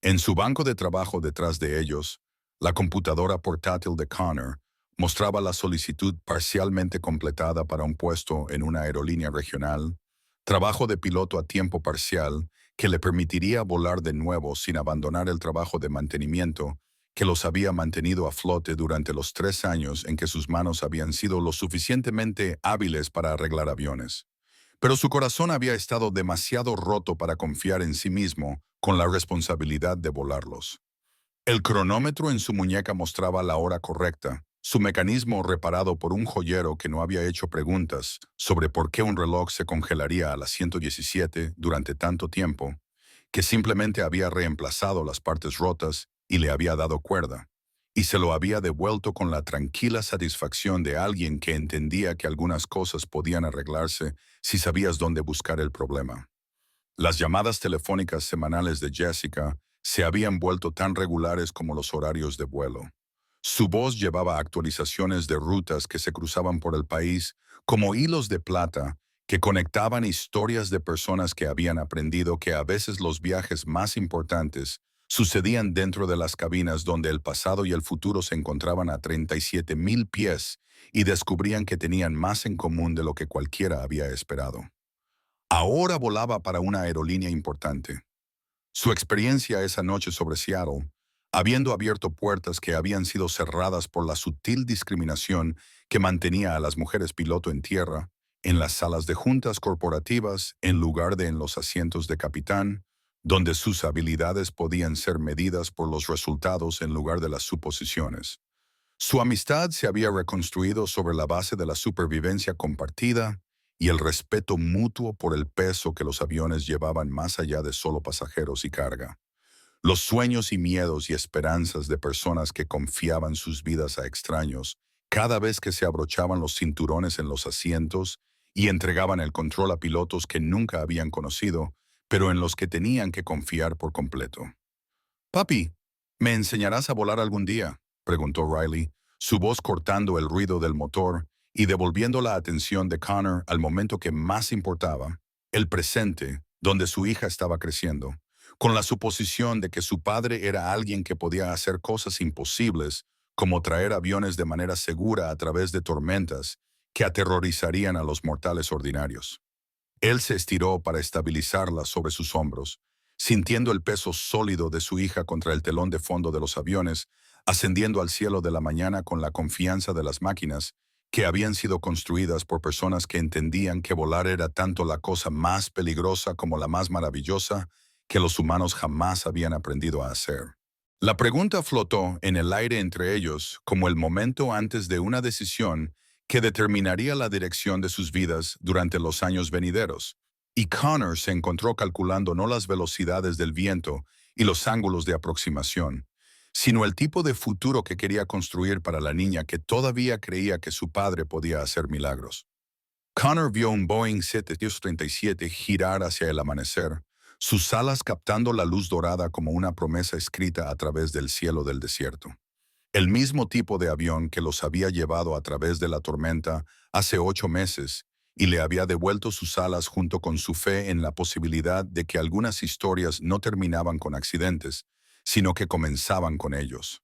En su banco de trabajo detrás de ellos, La computadora portátil de Connor mostraba la solicitud parcialmente completada para un puesto en una aerolínea regional, trabajo de piloto a tiempo parcial que le permitiría volar de nuevo sin abandonar el trabajo de mantenimiento que los había mantenido a flote durante los 3 años en que sus manos habían sido lo suficientemente hábiles para arreglar aviones. Pero su corazón había estado demasiado roto para confiar en sí mismo con la responsabilidad de volarlos. El cronómetro en su muñeca mostraba la hora correcta, su mecanismo reparado por un joyero que no había hecho preguntas sobre por qué un reloj se congelaría a las 117 durante tanto tiempo, que simplemente había reemplazado las partes rotas y le había dado cuerda, y se lo había devuelto con la tranquila satisfacción de alguien que entendía que algunas cosas podían arreglarse si sabías dónde buscar el problema. Las llamadas telefónicas semanales de Jessica se habían vuelto tan regulares como los horarios de vuelo. Su voz llevaba actualizaciones de rutas que se cruzaban por el país como hilos de plata que conectaban historias de personas que habían aprendido que a veces los viajes más importantes sucedían dentro de las cabinas donde el pasado y el futuro se encontraban a 37,000 pies y descubrían que tenían más en común de lo que cualquiera había esperado. Ahora volaba para una aerolínea importante. Su experiencia esa noche sobre Seattle, habiendo abierto puertas que habían sido cerradas por la sutil discriminación que mantenía a las mujeres piloto en tierra, en las salas de juntas corporativas en lugar de en los asientos de capitán, donde sus habilidades podían ser medidas por los resultados en lugar de las suposiciones. Su amistad se había reconstruido sobre la base de la supervivencia compartida y el respeto mutuo por el peso que los aviones llevaban más allá de solo pasajeros y carga. Los sueños y miedos y esperanzas de personas que confiaban sus vidas a extraños cada vez que se abrochaban los cinturones en los asientos y entregaban el control a pilotos que nunca habían conocido, pero en los que tenían que confiar por completo. «Papi, ¿me enseñarás a volar algún día?», preguntó Riley, su voz cortando el ruido del motor y devolviendo la atención de Connor al momento que más importaba, el presente, donde su hija estaba creciendo, con la suposición de que su padre era alguien que podía hacer cosas imposibles, como traer aviones de manera segura a través de tormentas que aterrorizarían a los mortales ordinarios. Él se estiró para estabilizarla sobre sus hombros, sintiendo el peso sólido de su hija contra el telón de fondo de los aviones, ascendiendo al cielo de la mañana con la confianza de las máquinas que habían sido construidas por personas que entendían que volar era tanto la cosa más peligrosa como la más maravillosa que los humanos jamás habían aprendido a hacer. La pregunta flotó en el aire entre ellos como el momento antes de una decisión que determinaría la dirección de sus vidas durante los años venideros, y Connor se encontró calculando no las velocidades del viento y los ángulos de aproximación, sino el tipo de futuro que quería construir para la niña que todavía creía que su padre podía hacer milagros. Connor vio un Boeing 737 girar hacia el amanecer, sus alas captando la luz dorada como una promesa escrita a través del cielo del desierto. El mismo tipo de avión que los había llevado a través de la tormenta hace 8 meses y le había devuelto sus alas junto con su fe en la posibilidad de que algunas historias no terminaban con accidentes, sino que comenzaban con ellos.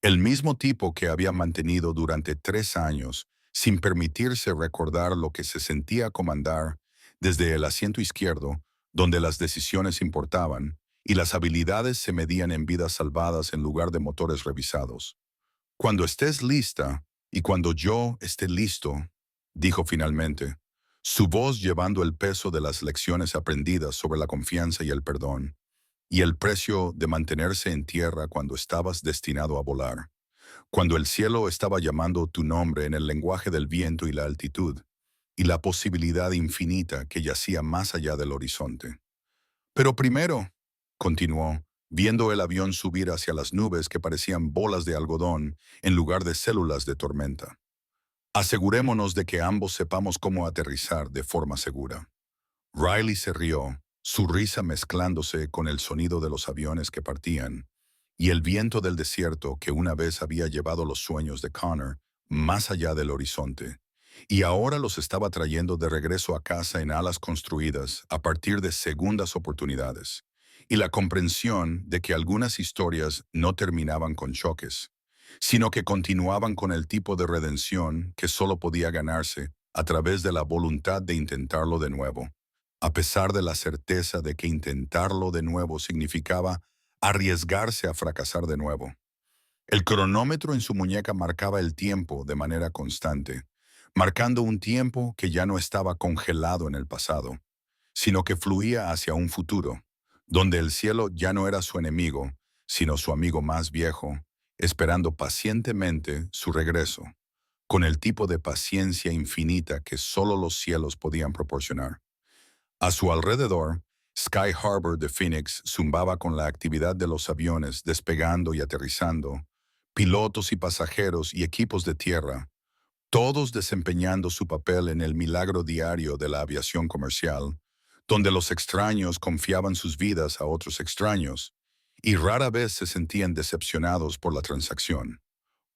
El mismo tipo que había mantenido durante 3 años sin permitirse recordar lo que se sentía comandar desde el asiento izquierdo, donde las decisiones importaban y las habilidades se medían en vidas salvadas en lugar de motores revisados. «Cuando estés lista y cuando yo esté listo», dijo finalmente, su voz llevando el peso de las lecciones aprendidas sobre la confianza y el perdón, y el precio de mantenerse en tierra cuando estabas destinado a volar, cuando el cielo estaba llamando tu nombre en el lenguaje del viento y la altitud, y la posibilidad infinita que yacía más allá del horizonte. «Pero primero», continuó, viendo el avión subir hacia las nubes que parecían bolas de algodón en lugar de células de tormenta, «asegurémonos de que ambos sepamos cómo aterrizar de forma segura». Riley se rió, su risa mezclándose con el sonido de los aviones que partían, y el viento del desierto que una vez había llevado los sueños de Connor más allá del horizonte, y ahora los estaba trayendo de regreso a casa en alas construidas a partir de segundas oportunidades, y la comprensión de que algunas historias no terminaban con choques, sino que continuaban con el tipo de redención que solo podía ganarse a través de la voluntad de intentarlo de nuevo, a pesar de la certeza de que intentarlo de nuevo significaba arriesgarse a fracasar de nuevo. El cronómetro en su muñeca marcaba el tiempo de manera constante, marcando un tiempo que ya no estaba congelado en el pasado, sino que fluía hacia un futuro, donde el cielo ya no era su enemigo, sino su amigo más viejo, esperando pacientemente su regreso, con el tipo de paciencia infinita que solo los cielos podían proporcionar. A su alrededor, Sky Harbor de Phoenix zumbaba con la actividad de los aviones despegando y aterrizando, pilotos y pasajeros y equipos de tierra, todos desempeñando su papel en el milagro diario de la aviación comercial, donde los extraños confiaban sus vidas a otros extraños y rara vez se sentían decepcionados por la transacción.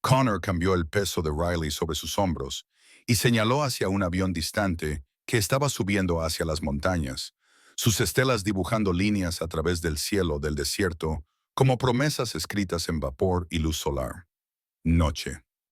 Connor cambió el peso de Riley sobre sus hombros y señaló hacia un avión distante que estaba subiendo hacia las montañas, sus estelas dibujando líneas a través del cielo del desierto como promesas escritas en vapor y luz solar. Noche.